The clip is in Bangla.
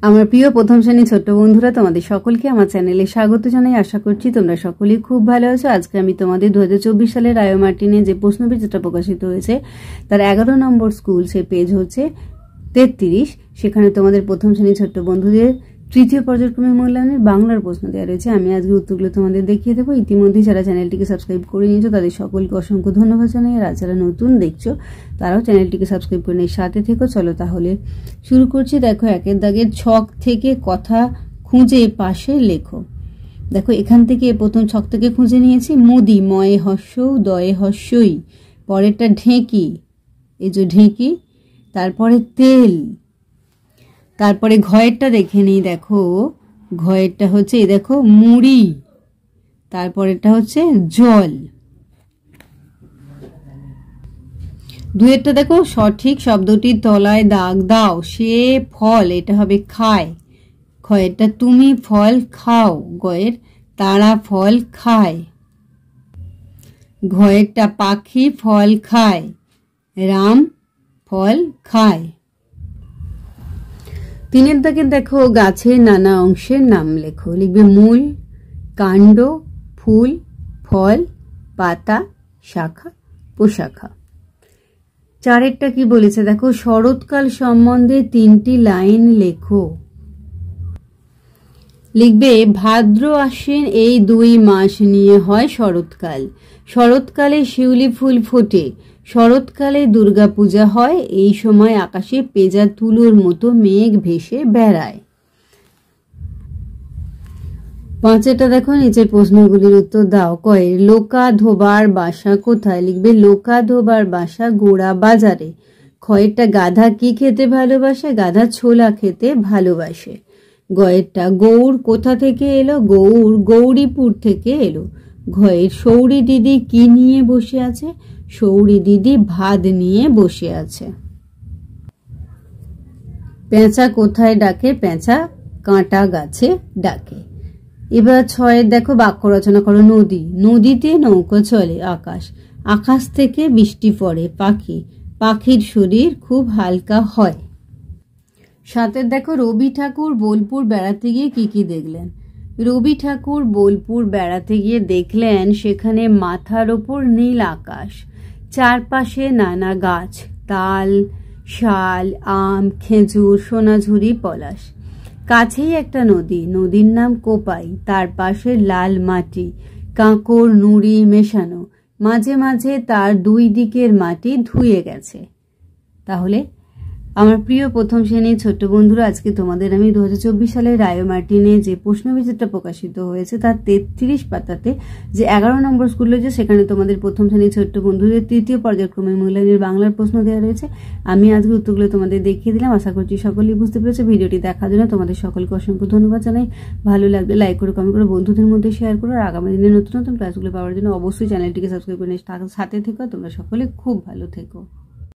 আমার প্রিয় প্রথম শ্রেণী ছোট্ট বন্ধুরা, তোমাদের সকলকে আমার চ্যানেলে স্বাগত জানাই। আশা করছি তোমরা সকলেই খুব ভালো আছো। আজকে আমি তোমাদের 2024 সালের রায়ো মার্টিনে যে প্রশ্নবিচিত্রা প্রকাশিত হয়েছে তার 11 নম্বর স্কুল, সে পেজ হচ্ছে 33। সেখানে তোমাদের প্রথম শ্রেণী ছোট্ট বন্ধুদের তৃতীয় পর্যায়ক্রমে মূল্যায়নের বাংলার প্রশ্ন দেওয়া রয়েছে। আমি আজকে উত্তরগুলো তোমাদের দেখিয়ে দেবো। ইতিমধ্যেই যারা চ্যানেলটিকে সাবস্ক্রাইব করে নিয়েছো তাদের সকলকে অসংখ্য ধন্যবাদ জানাই। আর যারা নতুন দেখছো তারাও চ্যানেলটিকে সাবস্ক্রাইব করে নিয়ে সাথে থেকো। চলো তাহলে শুরু করছি। দেখো, একের দাগের ছক থেকে কথা খুঁজে পাশে লেখো। দেখো, এখান থেকে প্রথম ছক থেকে খুঁজে নিয়েছি মুদি, ময়ে হস্যৌ দয়ে হস্যই, পরেরটা ঢেঁকি, এই যে ঢেঁকি, তারপরে তেল, তারপরে ঘয়েরটা দেখে নিই। দেখো, ঘয়েরটা হচ্ছে এই দেখো মুড়ি, তারপরেটা হচ্ছে জল। দুয়েরটা দেখো সঠিক শব্দটির তলায় দাগ দাও, সে ফল, এটা হবে খায়। ক্ষয়েরটা তুমি ফল খাও, গয়ের তারা ফল খায়। ঘয়েরটা পাখি ফল খায়, রাম ফল খায়। তিনের দাগে দেখো গাছের নানা অংশের নাম লেখো। লিখবে মূল, কাণ্ড, ফুল, ফল, পাতা, শাখা, প্রশাখা। চারেরটা কি বলেছে দেখো, শরৎকাল সম্বন্ধে 3টি লাইন লেখো। লিখবে ভাদ্র আশ্বিন এই 2 মাস নিয়ে হয় শরৎকাল। শরৎকালে শিউলি ফুল ফোটে, শরৎকালে দুর্গাপূজা হয়, এই সময় আকাশে পেঁজা তুলোর মতো মেঘ ভেসে বেড়ায়। পাঁচেরটা দেখো, নিচের প্রশ্নগুলির উত্তর দাও। কয়ের লোকা ধোবার বাসা কোথায়? লিখবে লোকা ধোবার বাসা গোড়া বাজারে। ক্ষয়েরটা গাধা কি খেতে ভালোবাসে? গাধা ছোলা খেতে ভালোবাসে। গয়েরটা গৌর কোথা থেকে এলো? গৌর গৌরীপুর থেকে এলো। ঘয়ের সৌরি দিদি কি নিয়ে বসে আছে? সৌরি দিদি ভাত নিয়ে বসে আছে। পেঁচা কোথায় ডাকে? পেঁচা কাঁটা গাছে ডাকে। এবার 6 দেখো, বাক্য রচনা করো। নদী, নদীতে নৌকো চলে। আকাশ, আকাশ থেকে বৃষ্টি পড়ে। পাখি, পাখির শরীর খুব হালকা হয়। 7 দেখো, রবি ঠাকুর বোলপুর বেড়াতে গিয়ে কি কি দেখলেন? রবি ঠাকুর বোলপুর বেড়াতে গিয়ে দেখলেন সেখানে মাথার ওপর নীল আকাশ, চারপাশে নানা গাছ, তাল, শাল, আম, খেজুর, সোনাঝুরি, পলাশ। কাছেই একটা নদী, নদীর নাম কোপাই, তার পাশে লাল মাটি, কাঁকড় নুড়ি মেশানো, মাঝে মাঝে তার 2 দিকের মাটি ধুয়ে গেছে। তাহলে আমার প্রিয় প্রথম শ্রেণীর ছোট্ট বন্ধুরা, আজকে তোমাদের আমি 2024 সালের রায়ো মার্টিনে যে প্রশ্নবিচিত্রা প্রকাশিত হয়েছে তার 33 পাতাতে যে 11 নম্বর স্কুল রয়েছে সেখানে তোমাদের প্রথম শ্রেণীর ছোট্ট বন্ধুদের তৃতীয় পর্যায়ক্রমে মূল্যায়নের বাংলার প্রশ্ন দেওয়া রয়েছে। আমি আজকে উত্তরগুলো তোমাদের দেখিয়ে দিলাম। আশা করছি সকলেই বুঝতে পেরেছো। ভিডিওটি দেখার জন্য তোমাদের সকলকে অসংখ্য ধন্যবাদ জানাই। ভালো লাগলে লাইক করো, কমেন্ট করো, বন্ধুদের মধ্যে শেয়ার করো। আর আগামী দিনে নতুন নতুন ক্লাসগুলো পাওয়ার জন্য অবশ্যই চ্যানেলটিকে সাবস্ক্রাইব করে সাথে থেকো। তোমরা সকলে খুব ভালো থেকো।